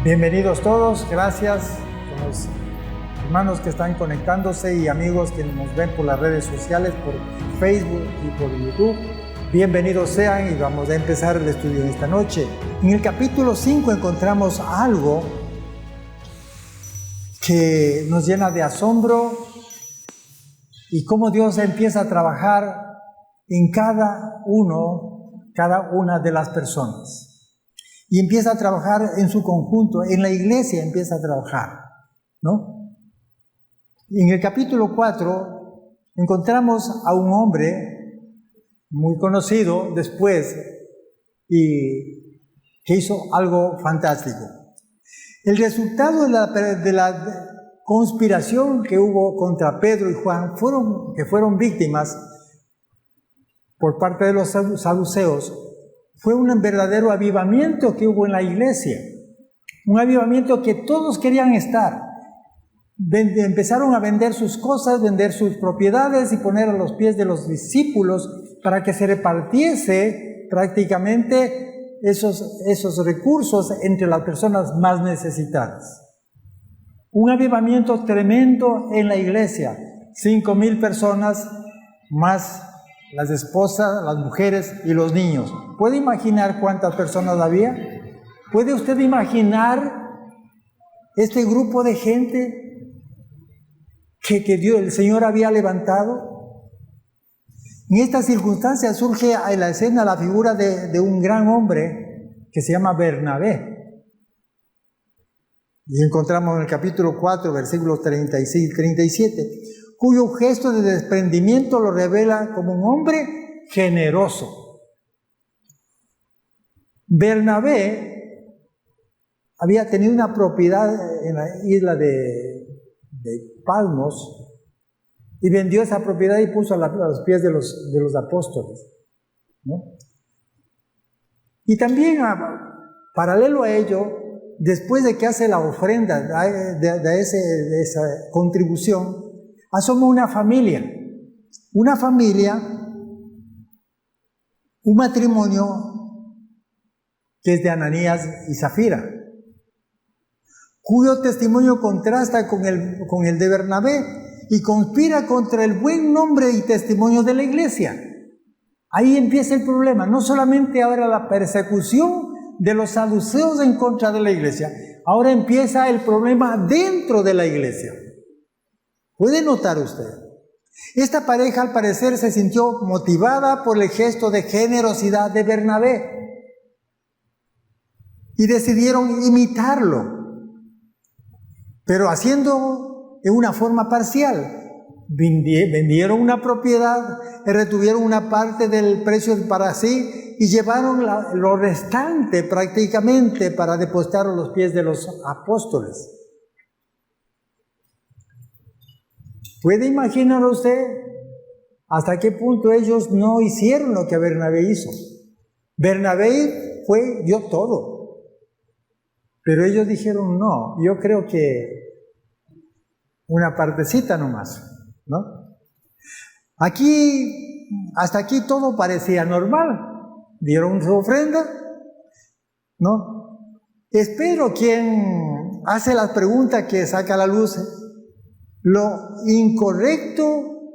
Bienvenidos todos, gracias a los hermanos que están conectándose y amigos que nos ven por las redes sociales, por Facebook y por YouTube. Bienvenidos sean y vamos a empezar el estudio de esta noche. En el capítulo 5 encontramos algo que nos llena de asombro y cómo Dios empieza a trabajar en cada una de las personas. Y empieza a trabajar en su conjunto, en la iglesia empieza a trabajar, ¿no? En el capítulo 4 encontramos a un hombre muy conocido después y que hizo algo fantástico. El resultado de la conspiración que hubo contra Pedro y Juan que fueron víctimas por parte de los saduceos, fue un verdadero avivamiento que hubo en la iglesia, un avivamiento que todos querían estar. Empezaron a vender sus cosas, vender sus propiedades y poner a los pies de los discípulos para que se repartiese prácticamente esos recursos entre las personas más necesitadas. Un avivamiento tremendo en la iglesia, 5,000 personas más las esposas, las mujeres y los niños. ¿Puede imaginar cuántas personas había? ¿Puede usted imaginar este grupo de gente que el Señor había levantado? En esta circunstancia surge en la escena la figura de un gran hombre que se llama Bernabé. Y encontramos en el capítulo 4, versículos 36 y 37, cuyo gesto de desprendimiento lo revela como un hombre generoso. Bernabé había tenido una propiedad en la isla de Palmos y vendió esa propiedad y puso a los pies de los apóstoles, ¿no? Y también, paralelo a ello, después de que hace la ofrenda de esa contribución, asoma una familia, un matrimonio que es de Ananías y Zafira, cuyo testimonio contrasta con el de Bernabé y conspira contra el buen nombre y testimonio de la iglesia. Ahí empieza el problema, no solamente ahora la persecución de los saduceos en contra de la iglesia, ahora empieza el problema dentro de la iglesia. ¿Puede notar usted? Esta pareja al parecer se sintió motivada por el gesto de generosidad de Bernabé y decidieron imitarlo, pero haciendo en una forma parcial. Vendieron una propiedad, retuvieron una parte del precio para sí y llevaron lo restante prácticamente para depositarlo a los pies de los apóstoles. ¿Puede imaginar usted hasta qué punto ellos no hicieron lo que Bernabé hizo? Bernabé dio todo, pero ellos dijeron no, yo creo que una partecita nomás, ¿no? Hasta aquí todo parecía normal, dieron su ofrenda, ¿no? Espero quien hace las preguntas que saca a la luz lo incorrecto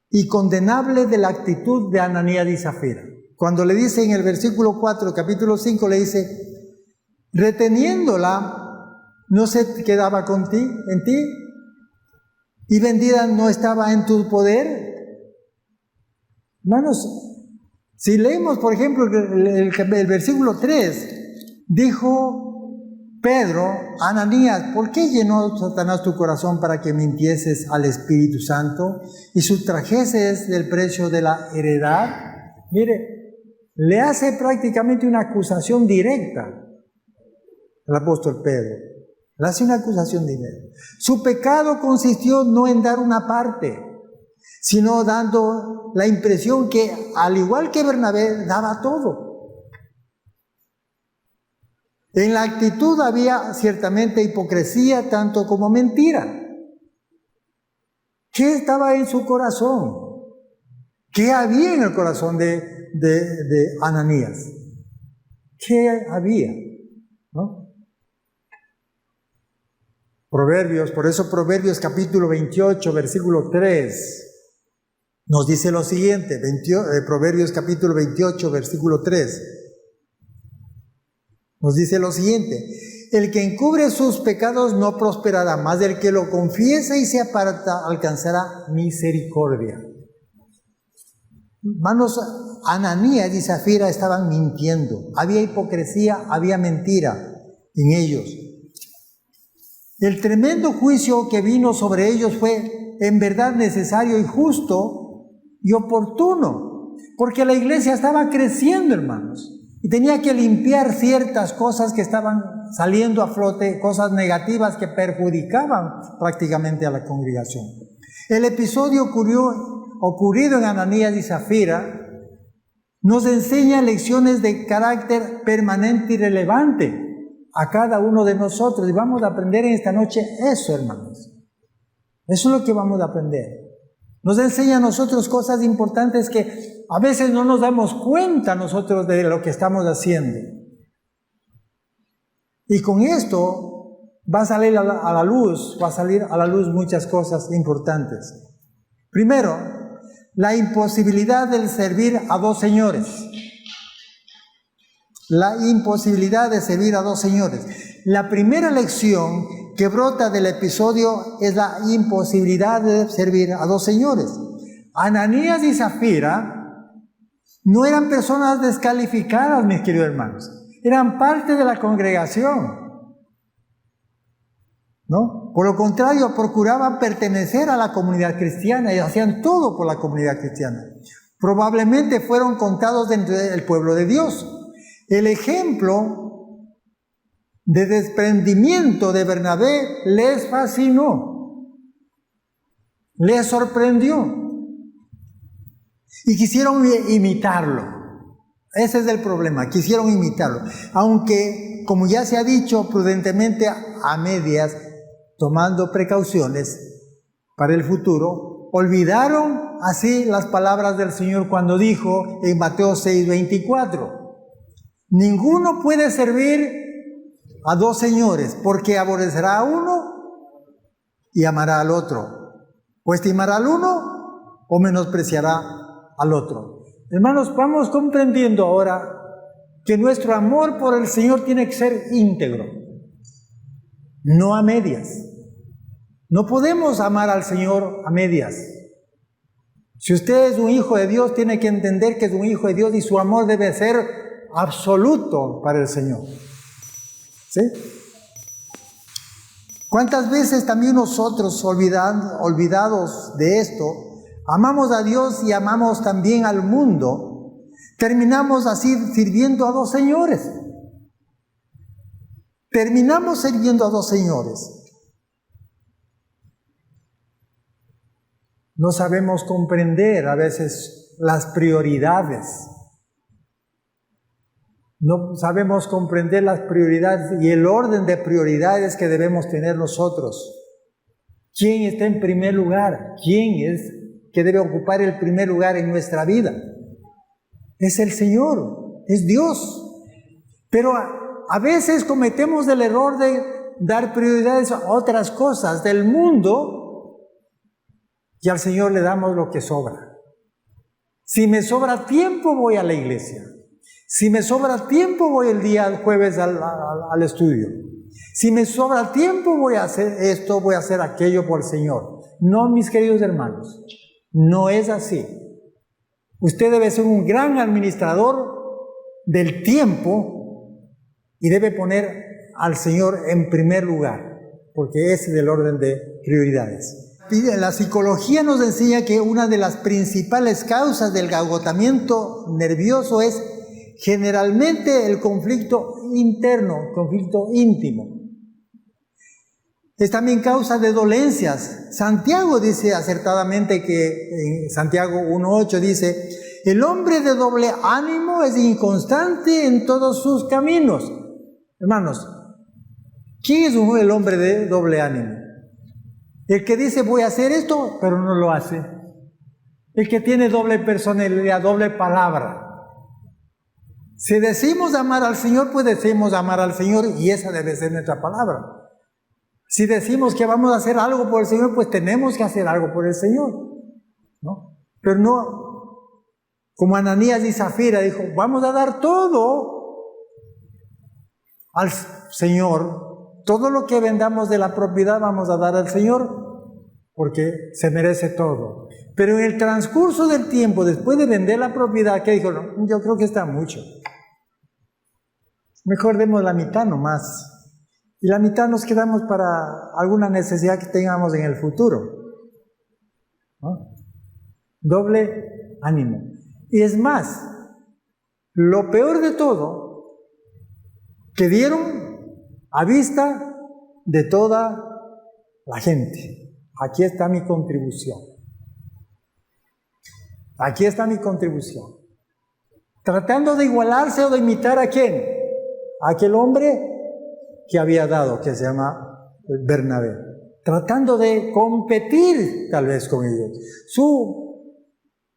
y condenable de la actitud de Ananías y Zafira. Cuando le dice en el versículo 4, capítulo 5, le dice, reteniéndola, no se quedaba en ti, y vendida no estaba en tu poder. Hermanos, si leemos, por ejemplo, el versículo 3, dijo Pedro, Ananías, ¿por qué llenó Satanás tu corazón para que mintieses al Espíritu Santo y sustrajeses del precio de la heredad? Mire, le hace prácticamente una acusación directa al apóstol Pedro. Le hace una acusación directa. Su pecado consistió no en dar una parte, sino dando la impresión que, al igual que Bernabé, daba todo. En la actitud había ciertamente hipocresía tanto como mentira. ¿Qué estaba en su corazón? ¿Qué había en el corazón de Ananías? ¿Qué había? ¿No? Proverbios, por eso Proverbios capítulo 28, versículo 3, nos dice lo siguiente, Proverbios capítulo 28, versículo 3, nos dice lo siguiente: el que encubre sus pecados no prosperará, mas el que lo confiesa y se aparta alcanzará misericordia. Hermanos, Ananías y Zafira estaban mintiendo, había hipocresía, había mentira en ellos. El tremendo juicio que vino sobre ellos fue en verdad necesario y justo y oportuno, porque la iglesia estaba creciendo, hermanos, y tenía que limpiar ciertas cosas que estaban saliendo a flote, cosas negativas que perjudicaban prácticamente a la congregación. El episodio ocurrido en Ananías y Zafira nos enseña lecciones de carácter permanente y relevante a cada uno de nosotros, y vamos a aprender en esta noche eso, hermanos. Eso es lo que vamos a aprender. Nos enseña a nosotros cosas importantes que a veces no nos damos cuenta nosotros de lo que estamos haciendo. Y con esto va a salir a la luz muchas cosas importantes. Primero, la imposibilidad de servir a dos señores. La imposibilidad de servir a dos señores. La primera lección que brota del episodio es la imposibilidad de servir a dos señores. Ananías y Zafira no eran personas descalificadas, mis queridos hermanos. Eran parte de la congregación, ¿no? Por lo contrario, procuraban pertenecer a la comunidad cristiana y hacían todo por la comunidad cristiana. Probablemente fueron contados dentro del pueblo de Dios. El ejemplo de desprendimiento de Bernabé les fascinó, les sorprendió y quisieron imitarlo. Ese es el problema, quisieron imitarlo. Aunque, como ya se ha dicho, prudentemente a medias, tomando precauciones para el futuro, olvidaron así las palabras del Señor cuando dijo en Mateo 6:24: ninguno puede servir a dos señores, porque aborrecerá a uno y amará al otro, o estimará al uno o menospreciará al otro. Hermanos, vamos comprendiendo ahora que nuestro amor por el Señor tiene que ser íntegro, no a medias. No podemos amar al Señor a medias. Si usted es un hijo de Dios, tiene que entender que es un hijo de Dios y su amor debe ser absoluto para el Señor. ¿Sí? ¿Cuántas veces también nosotros, olvidados de esto, amamos a Dios y amamos también al mundo? Terminamos así sirviendo a dos señores. Terminamos sirviendo a dos señores. No sabemos comprender a veces las prioridades. No sabemos comprender las prioridades y el orden de prioridades que debemos tener nosotros. ¿Quién está en primer lugar? ¿Quién es que debe ocupar el primer lugar en nuestra vida? Es el Señor, es Dios. Pero a veces cometemos el error de dar prioridades a otras cosas del mundo y al Señor le damos lo que sobra. Si me sobra tiempo, voy a la iglesia. Si me sobra tiempo, voy el día jueves al estudio. Si me sobra tiempo, voy a hacer esto, voy a hacer aquello por el Señor. No, mis queridos hermanos, no es así. Usted debe ser un gran administrador del tiempo y debe poner al Señor en primer lugar, porque ese es el orden de prioridades. La psicología nos enseña que una de las principales causas del agotamiento nervioso es generalmente el conflicto interno, conflicto íntimo. Es también causa de dolencias. Santiago dice acertadamente que en Santiago 1:8 dice: el hombre de doble ánimo es inconstante en todos sus caminos. Hermanos, ¿quién es el hombre de doble ánimo? El que dice voy a hacer esto, pero no lo hace. El que tiene doble personalidad, doble palabra. Si decimos amar al Señor, pues decimos amar al Señor y esa debe ser nuestra palabra. Si decimos que vamos a hacer algo por el Señor, pues tenemos que hacer algo por el Señor, ¿no? Pero no, como Ananías y Zafira dijo, vamos a dar todo al Señor. Todo lo que vendamos de la propiedad vamos a dar al Señor, porque se merece todo. Pero en el transcurso del tiempo, después de vender la propiedad, ¿qué dijo? No, yo creo que está mucho. Mejor demos la mitad nomás. Y la mitad nos quedamos para alguna necesidad que tengamos en el futuro, ¿no? Doble ánimo. Y es más, lo peor de todo, que dieron a vista de toda la gente. Aquí está mi contribución. Aquí está mi contribución. Tratando de igualarse o de imitar ¿a quién? A aquel hombre que había dado, que se llama Bernabé, tratando de competir tal vez con ellos.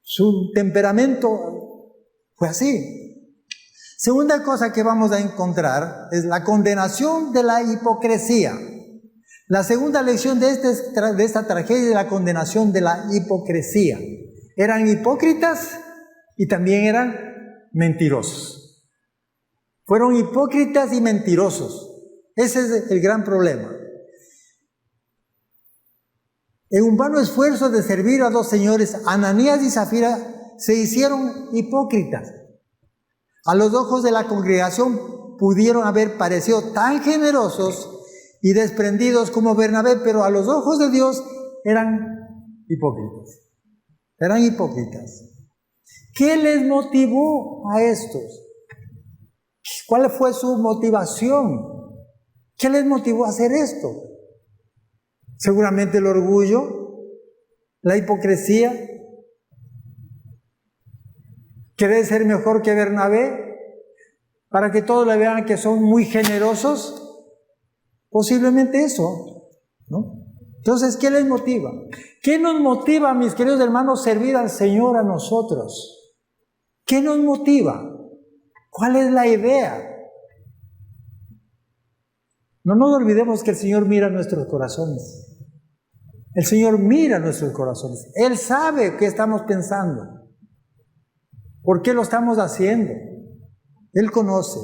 Su temperamento fue así. Segunda cosa que vamos a encontrar es la condenación de la hipocresía. La segunda lección de esta tragedia es la condenación de la hipocresía. Eran hipócritas y también eran mentirosos. Fueron hipócritas y mentirosos. Ese es el gran problema. En un vano esfuerzo de servir a dos señores, Ananías y Zafira se hicieron hipócritas. A los ojos de la congregación pudieron haber parecido tan generosos y desprendidos como Bernabé, pero a los ojos de Dios eran hipócritas. Eran hipócritas. ¿Qué les motivó a estos? ¿Cuál fue su motivación? ¿Qué les motivó a hacer esto? Seguramente el orgullo, la hipocresía, querer ser mejor que Bernabé, para que todos le vean que son muy generosos, posiblemente eso, ¿no? Entonces, ¿qué les motiva? ¿Qué nos motiva, mis queridos hermanos, servir al Señor a nosotros? ¿Qué nos motiva? ¿Cuál es la idea? No nos olvidemos que el Señor mira nuestros corazones. El Señor mira nuestros corazones. Él sabe qué estamos pensando. ¿Por qué lo estamos haciendo? Él conoce.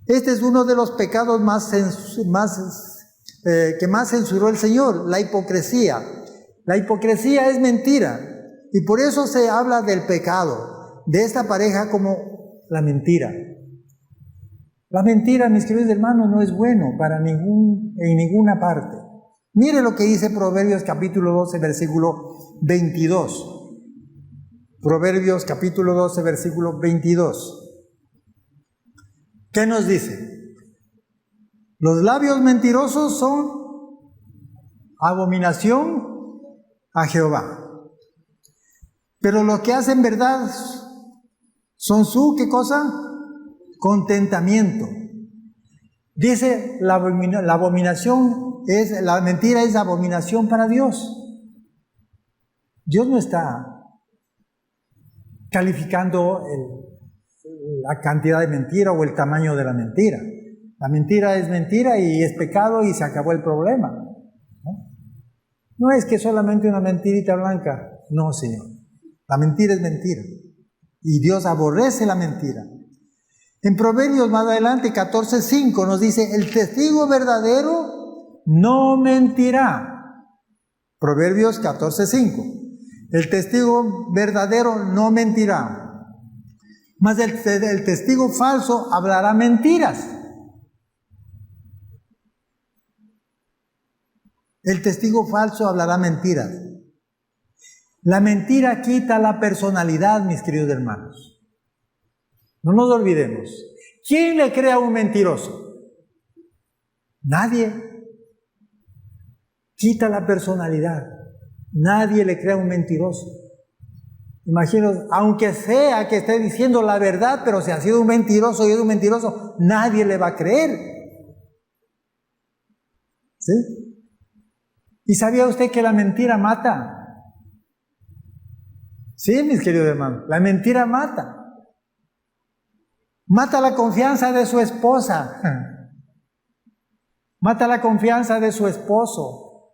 Este es uno de los pecados que más censuró el Señor, la hipocresía. La hipocresía es mentira. Y por eso se habla del pecado de esta pareja como la mentira. La mentira, mis queridos hermanos, no es bueno en ninguna parte. Mire lo que dice Proverbios capítulo 12, versículo 22. Proverbios capítulo 12, versículo 22. ¿Qué nos dice? Los labios mentirosos son abominación a Jehová. Pero los que hacen verdad son su, ¿qué cosa? Contentamiento. Dice la mentira es abominación para Dios. Dios no está calificando la cantidad de mentira o el tamaño de la mentira. La mentira es mentira y es pecado y se acabó el problema, ¿no? No es que solamente una mentirita blanca. No, Señor. La mentira es mentira. Y Dios aborrece la mentira. En Proverbios más adelante, 14:5, nos dice, el testigo verdadero no mentirá. Proverbios 14:5. El testigo verdadero no mentirá. Mas el testigo falso hablará mentiras. El testigo falso hablará mentiras. La mentira quita la personalidad, mis queridos hermanos. No nos olvidemos. ¿Quién le cree a un mentiroso? Nadie. Quita la personalidad. Nadie le cree a un mentiroso. Imagino, aunque sea que esté diciendo la verdad, pero si ha sido un mentiroso y es un mentiroso, nadie le va a creer. ¿Sí? ¿Y sabía usted que la mentira mata? Sí, mis queridos hermanos, la mentira mata. Mata la confianza de su esposa. mata la confianza de su esposo,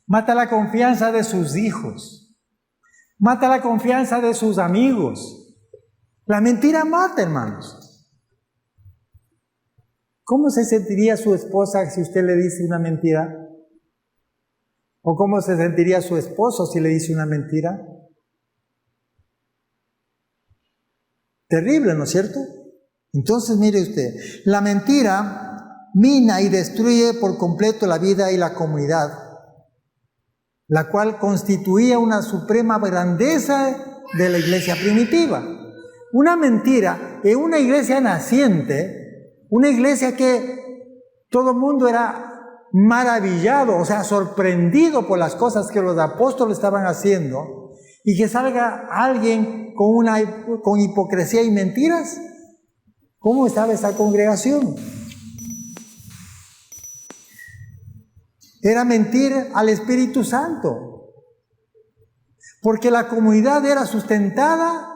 mata la confianza de sus hijos, mata la confianza de sus amigos. La mentira mata, hermanos. ¿Cómo se sentiría su esposa si usted le dice una mentira? ¿O cómo se sentiría su esposo si le dice una mentira? Terrible, ¿no es cierto? Entonces, mire usted, la mentira mina y destruye por completo la vida y la comunidad, la cual constituía una suprema grandeza de la iglesia primitiva. Una mentira en una iglesia naciente, una iglesia que todo el mundo era maravillado, o sea, sorprendido por las cosas que los apóstoles estaban haciendo, y que salga alguien con hipocresía y mentiras. ¿Cómo estaba esa congregación? Era mentir al Espíritu Santo, porque la comunidad era sustentada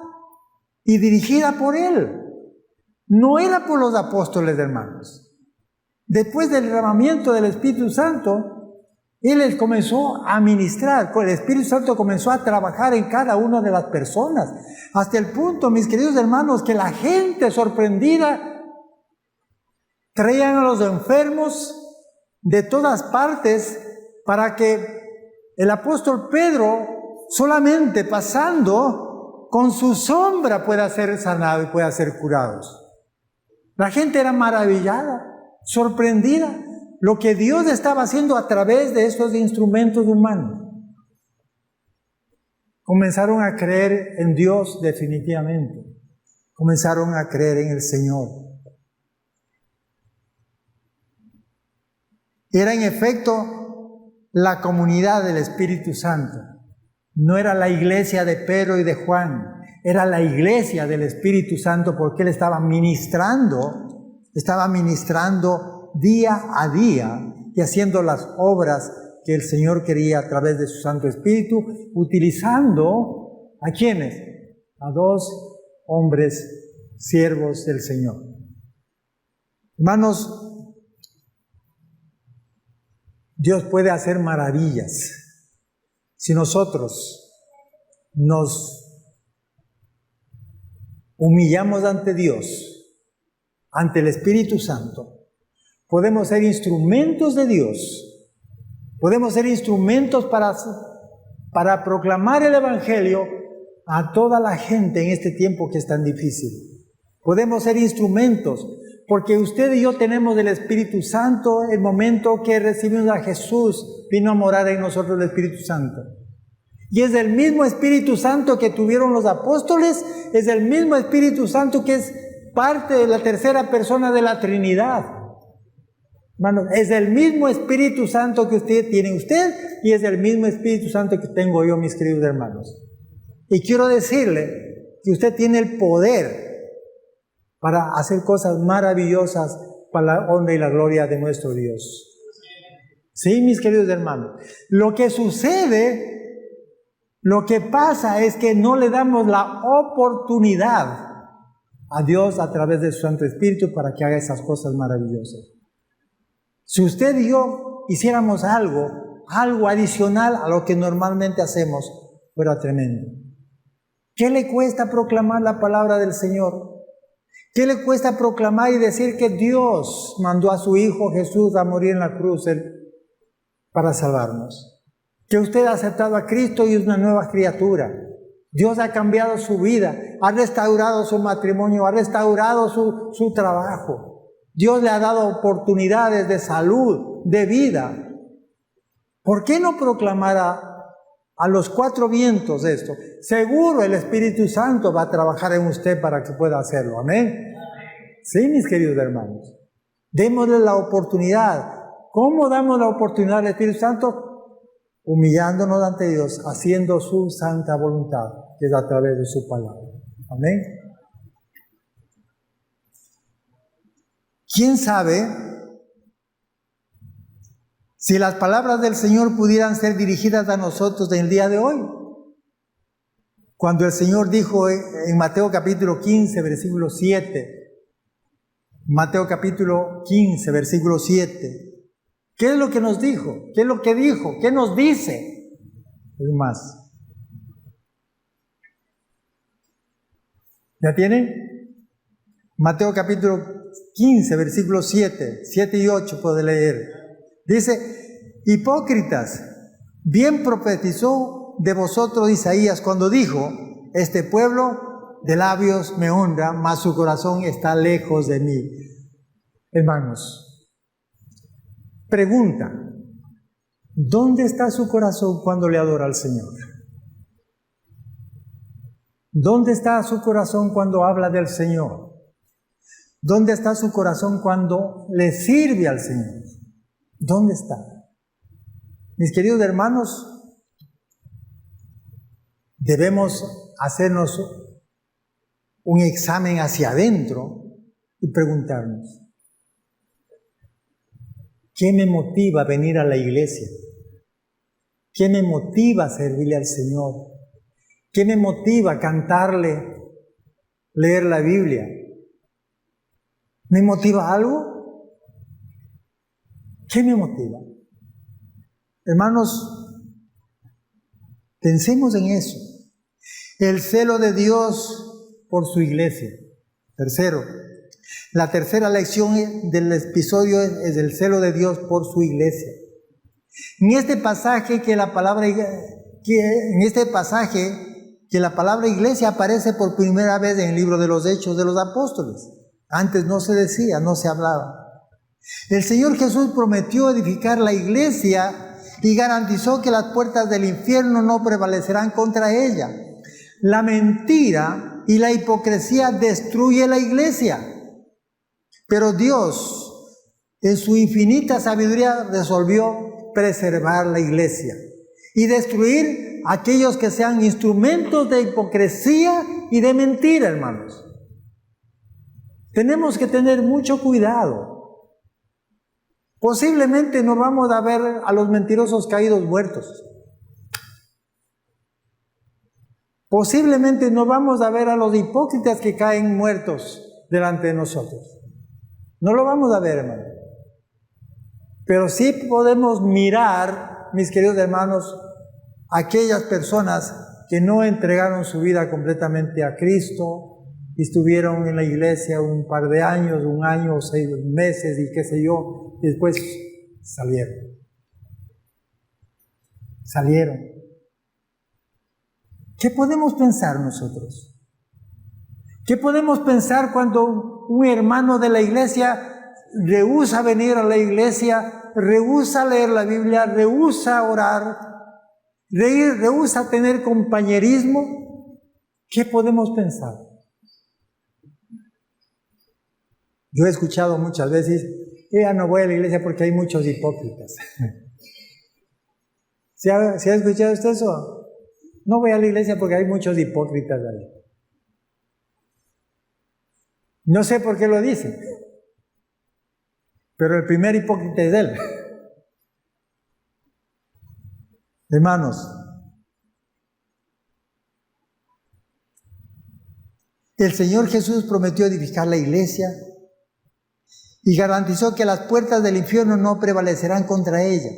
y dirigida por Él, no era por los apóstoles, hermanos. Después del derramamiento del Espíritu Santo, Él les comenzó a ministrar, el Espíritu Santo comenzó a trabajar en cada una de las personas, hasta el punto, mis queridos hermanos, que la gente sorprendida traían a los enfermos de todas partes para que el apóstol Pedro, solamente pasando con su sombra, pueda ser sanado y pueda ser curado. La gente era maravillada, sorprendida, lo que Dios estaba haciendo a través de estos instrumentos humanos. Comenzaron a creer en Dios definitivamente. Comenzaron a creer en el Señor. Era en efecto la comunidad del Espíritu Santo. No era la iglesia de Pedro y de Juan. Era la iglesia del Espíritu Santo, porque Él estaba ministrando día a día y haciendo las obras que el Señor quería a través de su Santo Espíritu, utilizando ¿a quiénes? A 2 hombres siervos del Señor. Hermanos, Dios puede hacer maravillas si nosotros nos humillamos ante Dios, ante el Espíritu Santo. Podemos ser instrumentos de Dios. Podemos ser instrumentos para proclamar el Evangelio a toda la gente en este tiempo que es tan difícil. Podemos ser instrumentos, porque usted y yo tenemos el Espíritu Santo. El momento que recibimos a Jesús, vino a morar en nosotros el Espíritu Santo. Y es el mismo Espíritu Santo que tuvieron los apóstoles, es el mismo Espíritu Santo que es parte de la tercera persona de la Trinidad. Hermanos, es el mismo Espíritu Santo que tiene usted y es el mismo Espíritu Santo que tengo yo, mis queridos hermanos. Y quiero decirle que usted tiene el poder para hacer cosas maravillosas para la honra y la gloria de nuestro Dios. Sí, mis queridos hermanos. Lo que sucede, lo que pasa es que no le damos la oportunidad a Dios a través de su Santo Espíritu para que haga esas cosas maravillosas. Si usted y yo hiciéramos algo adicional a lo que normalmente hacemos, fuera tremendo. ¿Qué le cuesta proclamar la palabra del Señor? ¿Qué le cuesta proclamar y decir que Dios mandó a su Hijo Jesús a morir en la cruz para salvarnos? Que usted ha aceptado a Cristo y es una nueva criatura. Dios ha cambiado su vida, ha restaurado su matrimonio, ha restaurado su trabajo. Dios le ha dado oportunidades de salud, de vida. ¿Por qué no proclamar a los 4 vientos esto? Seguro el Espíritu Santo va a trabajar en usted para que pueda hacerlo. Amén. Sí, mis queridos hermanos. Démosle la oportunidad. ¿Cómo damos la oportunidad al Espíritu Santo? Humillándonos ante Dios, haciendo su santa voluntad, que es a través de su palabra. Amén. ¿Quién sabe si las palabras del Señor pudieran ser dirigidas a nosotros en el día de hoy? Cuando el Señor dijo en Mateo capítulo 15, versículo 7, Mateo capítulo 15, versículo 7, ¿Qué es lo que nos dijo? ¿Qué es lo que dijo? ¿Qué nos dice? Es más. ¿Ya tiene? Mateo capítulo 15, versículos 7 y 8 puede leer. Dice, hipócritas, bien profetizó de vosotros Isaías cuando dijo, este pueblo de labios me honra, mas su corazón está lejos de mí. Hermanos, pregunta, ¿dónde está su corazón cuando le adora al Señor? ¿Dónde está su corazón cuando habla del Señor? ¿Dónde está su corazón cuando le sirve al Señor? ¿Dónde está? Mis queridos hermanos, debemos hacernos un examen hacia adentro y preguntarnos, ¿qué me motiva a venir a la iglesia? ¿Qué me motiva a servirle al Señor? ¿Qué me motiva a cantarle, leer la Biblia? ¿Me motiva algo? ¿Qué me motiva? Hermanos, pensemos en eso. El celo de Dios por su iglesia. Tercero, la tercera lección del episodio es el celo de Dios por su iglesia. En este pasaje que la palabra iglesia aparece por primera vez en el libro de los Hechos de los Apóstoles. Antes no se decía, no se hablaba. El Señor Jesús prometió edificar la iglesia y garantizó que las puertas del infierno no prevalecerán contra ella. La mentira y la hipocresía destruye la iglesia. Pero Dios, en su infinita sabiduría, resolvió preservar la iglesia y destruir aquellos que sean instrumentos de hipocresía y de mentira, hermanos. Tenemos que tener mucho cuidado. Posiblemente no vamos a ver a los mentirosos caídos muertos. Posiblemente no vamos a ver a los hipócritas que caen muertos delante de nosotros. No lo vamos a ver, hermano. Pero sí podemos mirar, mis queridos hermanos, aquellas personas que no entregaron su vida completamente a Cristo, estuvieron en la iglesia un par de años, un año o 6 meses y qué sé yo, y después salieron. ¿Qué podemos pensar nosotros? ¿Qué podemos pensar cuando un hermano de la iglesia rehúsa venir a la iglesia, rehúsa leer la Biblia, rehúsa orar, rehúsa tener compañerismo? ¿Qué podemos pensar? Yo he escuchado muchas veces, ya no voy a la iglesia porque hay muchos hipócritas. ¿Sí ha escuchado usted eso? No voy a la iglesia porque hay muchos hipócritas ahí. No sé por qué lo dicen, pero el primer hipócrita es él. Hermanos, el Señor Jesús prometió edificar la iglesia y garantizó que las puertas del infierno no prevalecerán contra ella.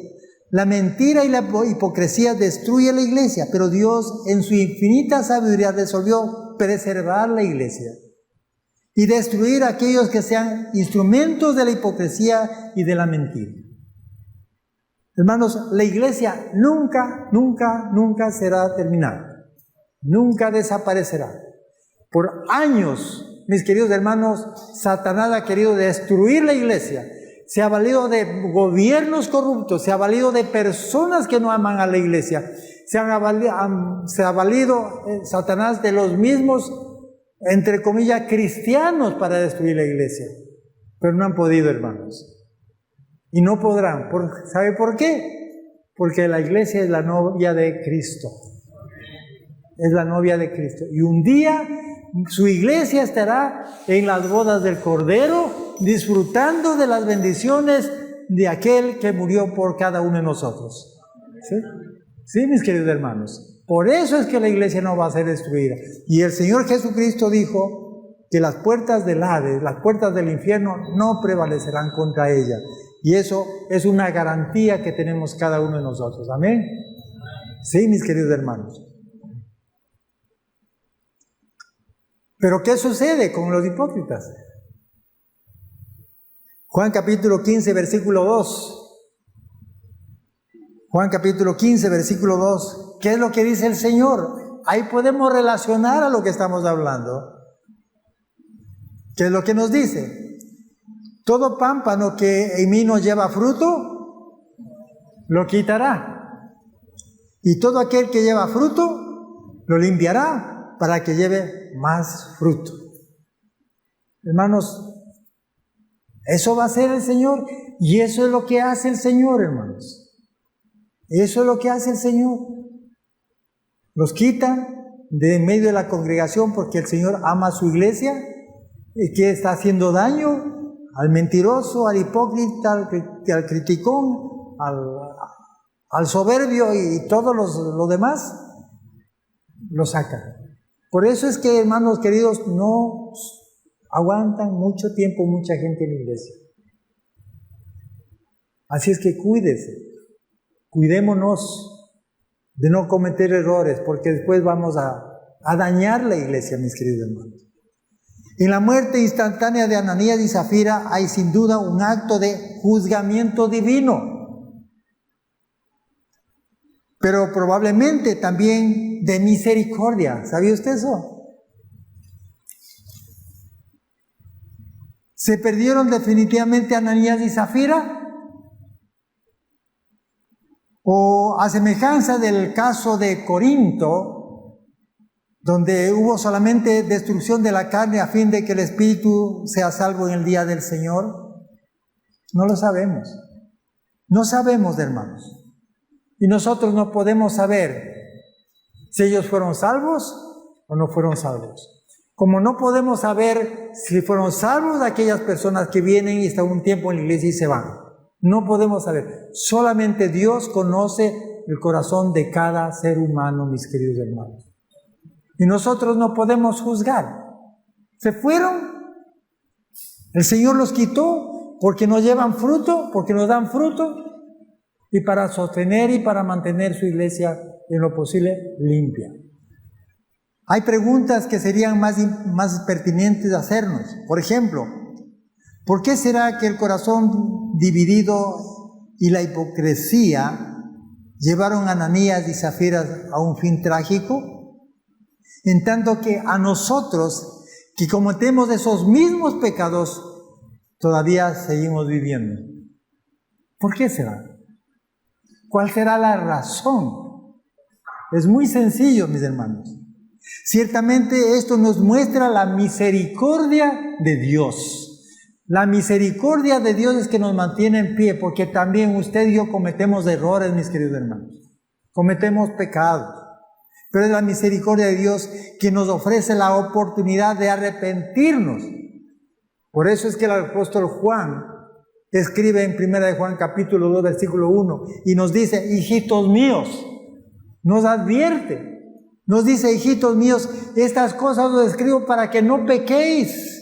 La mentira y la hipocresía destruyen la iglesia, pero Dios en su infinita sabiduría resolvió preservar la iglesia y destruir a aquellos que sean instrumentos de la hipocresía y de la mentira. Hermanos, la iglesia nunca será terminada, nunca desaparecerá. Por años, mis queridos hermanos, Satanás ha querido destruir la iglesia. Se ha valido de gobiernos corruptos, se ha valido de personas que no aman a la iglesia, se ha valido Satanás de los mismos, entre comillas, cristianos para destruir la iglesia. Pero no han podido, hermanos. Y no podrán. ¿Sabe por qué? Porque la iglesia es la novia de Cristo. Es la novia de Cristo. Y un día su iglesia estará en las bodas del Cordero, disfrutando de las bendiciones de aquel que murió por cada uno de nosotros. ¿Sí? Sí, mis queridos hermanos. Por eso es que la iglesia no va a ser destruida. Y el Señor Jesucristo dijo que las puertas del Hades, las puertas del infierno, no prevalecerán contra ella. Y eso es una garantía que tenemos cada uno de nosotros. Amén. Sí, mis queridos hermanos. Pero ¿qué sucede con los hipócritas? Juan capítulo 15, versículo 2. Juan capítulo 15, versículo 2. ¿Qué es lo que dice el Señor? Ahí podemos relacionar a lo que estamos hablando. ¿Qué es lo que nos dice? Todo pámpano que en mí no lleva fruto, lo quitará. Y todo aquel que lleva fruto, lo limpiará para que lleve más fruto. Hermanos, eso va a hacer el Señor, y eso es lo que hace el Señor, hermanos. Eso es lo que hace el Señor. Los quita de en medio de la congregación porque el Señor ama a su iglesia, y que está haciendo daño al mentiroso, al hipócrita, al criticón, al soberbio y todos los demás, lo saca. Por eso es que, hermanos queridos, no aguantan mucho tiempo mucha gente en la iglesia. Así es que cuidémonos de no cometer errores, porque después vamos a dañar la iglesia, mis queridos hermanos. En la muerte instantánea de Ananías y Zafira hay sin duda un acto de juzgamiento divino, pero probablemente también de misericordia. ¿Sabía usted eso? ¿Se perdieron definitivamente Ananías y Zafira? O a semejanza del caso de Corinto, donde hubo solamente destrucción de la carne a fin de que el espíritu sea salvo en el día del Señor. No lo sabemos. No sabemos, hermanos. Y nosotros no podemos saber si ellos fueron salvos o no fueron salvos. Como no podemos saber si fueron salvos aquellas personas que vienen y están un tiempo en la iglesia y se van. No podemos saber. Solamente Dios conoce el corazón de cada ser humano, mis queridos hermanos. Y nosotros no podemos juzgar. Se fueron. El Señor los quitó porque no llevan fruto, porque no dan fruto. Y para sostener y para mantener su iglesia en lo posible limpia. Hay preguntas que serían más pertinentes de hacernos. Por ejemplo, ¿por qué será que el corazón dividido y la hipocresía llevaron a Ananías y Zafira a un fin trágico? En tanto que a nosotros, que cometemos esos mismos pecados, todavía seguimos viviendo. ¿Por qué será? ¿Cuál será la razón? Es muy sencillo, mis hermanos. Ciertamente esto nos muestra la misericordia de Dios. La misericordia de Dios es que nos mantiene en pie, porque también usted y yo cometemos errores, mis queridos hermanos. Cometemos pecados. Pero es la misericordia de Dios que nos ofrece la oportunidad de arrepentirnos. Por eso es que el apóstol Juan escribe en 1 de Juan capítulo 2 versículo 1 y nos dice: hijitos míos, nos advierte. Nos dice: hijitos míos, estas cosas os escribo para que no pequéis.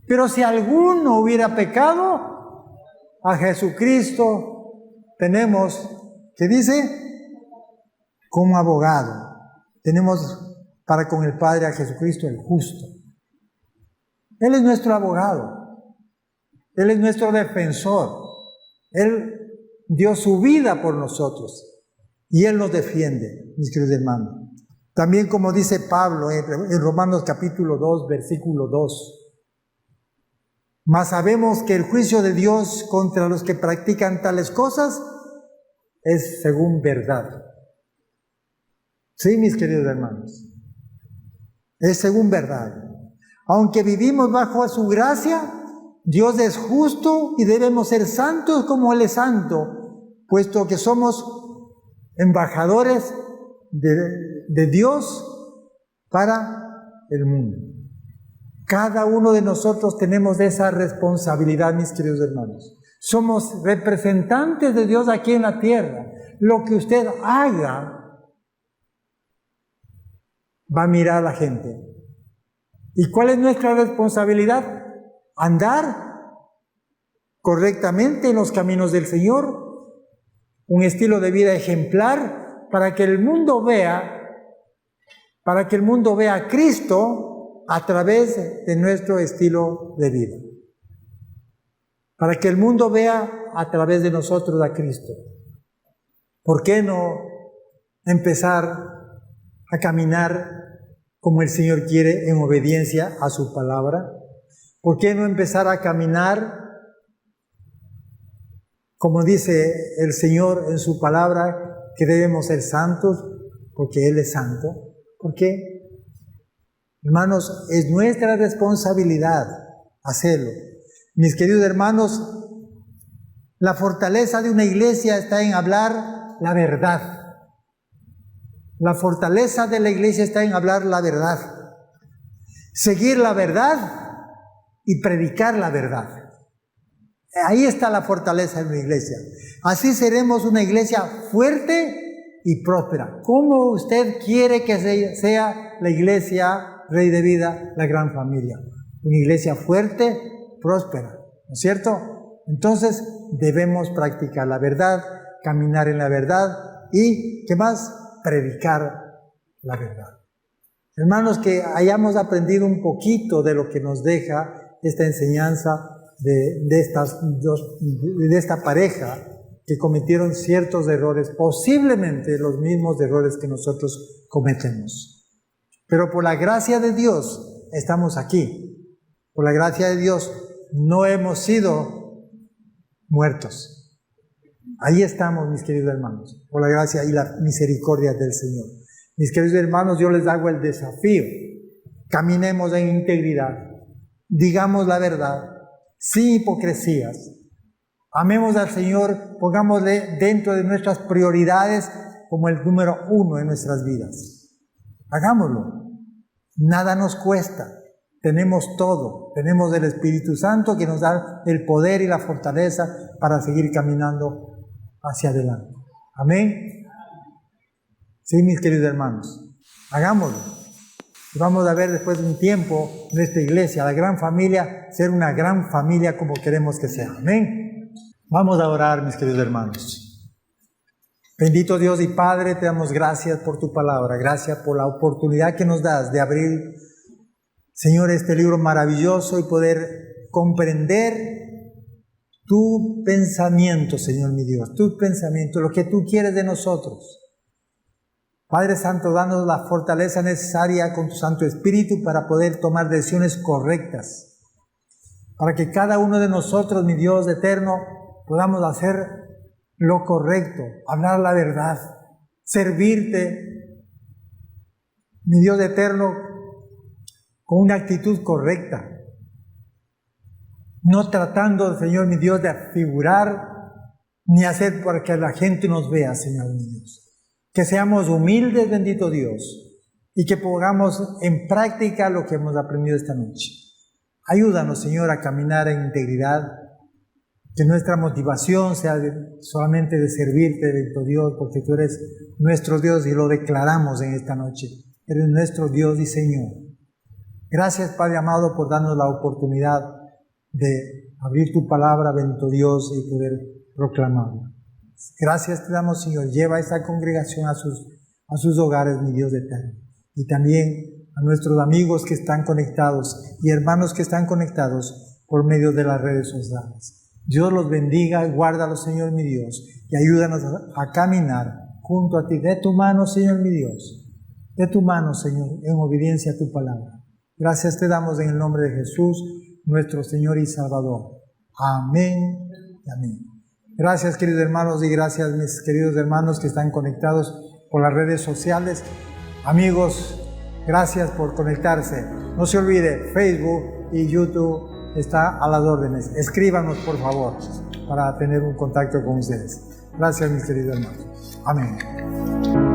Pero si alguno hubiera pecado, a Jesucristo tenemos, ¿qué dice? Como abogado. Tenemos para con el Padre a Jesucristo el justo. Él es nuestro abogado. Él es nuestro defensor. Él dio su vida por nosotros y Él nos defiende, mis queridos hermanos. También, como dice Pablo en Romanos capítulo 2, versículo 2. Mas sabemos que el juicio de Dios contra los que practican tales cosas es según verdad. Sí, mis queridos hermanos. Es según verdad. Aunque vivimos bajo su gracia, Dios es justo y debemos ser santos como Él es santo, puesto que somos embajadores de Dios para el mundo. Cada uno de nosotros tenemos esa responsabilidad, mis queridos hermanos. Somos representantes de Dios aquí en la tierra. Lo que usted haga va a mirar a la gente. ¿Y cuál es nuestra responsabilidad? Andar correctamente en los caminos del Señor, un estilo de vida ejemplar para que el mundo vea a Cristo a través de nuestro estilo de vida. Para que el mundo vea a través de nosotros a Cristo. ¿Por qué no empezar a caminar como el Señor quiere en obediencia a su palabra? ¿Por qué no empezar a caminar como dice el Señor en su palabra, que debemos ser santos porque Él es santo? ¿Por qué? Hermanos, es nuestra responsabilidad hacerlo. Mis queridos hermanos, la fortaleza de una iglesia está en hablar la verdad. La fortaleza de la iglesia está en hablar la verdad. Seguir la verdad y predicar la verdad. Ahí está la fortaleza de una iglesia. Así seremos una iglesia fuerte y próspera. ¿Cómo usted quiere que sea la iglesia Rey de Vida, la gran familia? Una iglesia fuerte, próspera, ¿no es cierto? Entonces debemos practicar la verdad, caminar en la verdad y, ¿qué más? Predicar la verdad. Hermanos, que hayamos aprendido un poquito de lo que nos deja esta enseñanza de esta pareja que cometieron ciertos errores, posiblemente los mismos errores que nosotros cometemos. Pero por la gracia de Dios estamos aquí. Por la gracia de Dios no hemos sido muertos. Ahí estamos, mis queridos hermanos, por la gracia y la misericordia del Señor. Mis queridos hermanos, yo les hago el desafío. Caminemos en integridad. Digamos la verdad. Sin hipocresías. Amemos al Señor, pongámosle dentro de nuestras prioridades como el número 1 en nuestras vidas. Hagámoslo. Nada nos cuesta. Tenemos todo. Tenemos el Espíritu Santo que nos da el poder y la fortaleza para seguir caminando hacia adelante. Amén. Sí, mis queridos hermanos. Hagámoslo. Y vamos a ver después de un tiempo nuestra iglesia, la gran familia, ser una gran familia como queremos que sea. Amén. Vamos a orar, mis queridos hermanos. Bendito Dios y Padre, te damos gracias por tu palabra. Gracias por la oportunidad que nos das de abrir, Señor, este libro maravilloso y poder comprender tu pensamiento, Señor mi Dios. Tu pensamiento, lo que tú quieres de nosotros. Padre Santo, danos la fortaleza necesaria con tu Santo Espíritu para poder tomar decisiones correctas. Para que cada uno de nosotros, mi Dios eterno, podamos hacer lo correcto, hablar la verdad, servirte, mi Dios eterno, con una actitud correcta. No tratando, Señor mi Dios, de figurar ni hacer para que la gente nos vea, Señor mi Dios. Que seamos humildes, bendito Dios, y que pongamos en práctica lo que hemos aprendido esta noche. Ayúdanos, Señor, a caminar en integridad, que nuestra motivación sea solamente de servirte, bendito Dios, porque tú eres nuestro Dios y lo declaramos en esta noche. Eres nuestro Dios y Señor. Gracias, Padre amado, por darnos la oportunidad de abrir tu palabra, bendito Dios, y poder proclamarla. Gracias te damos, Señor. Lleva a esta congregación a sus hogares, mi Dios eterno. Y también a nuestros amigos que están conectados y hermanos que están conectados por medio de las redes sociales. Dios los bendiga y guárdalos, Señor mi Dios. Y ayúdanos a caminar junto a ti. De tu mano, Señor mi Dios. De tu mano, Señor, en obediencia a tu palabra. Gracias te damos en el nombre de Jesús, nuestro Señor y Salvador. Amén y amén. Gracias, queridos hermanos, y gracias, mis queridos hermanos que están conectados por las redes sociales. Amigos, gracias por conectarse. No se olvide, Facebook y YouTube está a las órdenes. Escríbanos, por favor, para tener un contacto con ustedes. Gracias, mis queridos hermanos. Amén.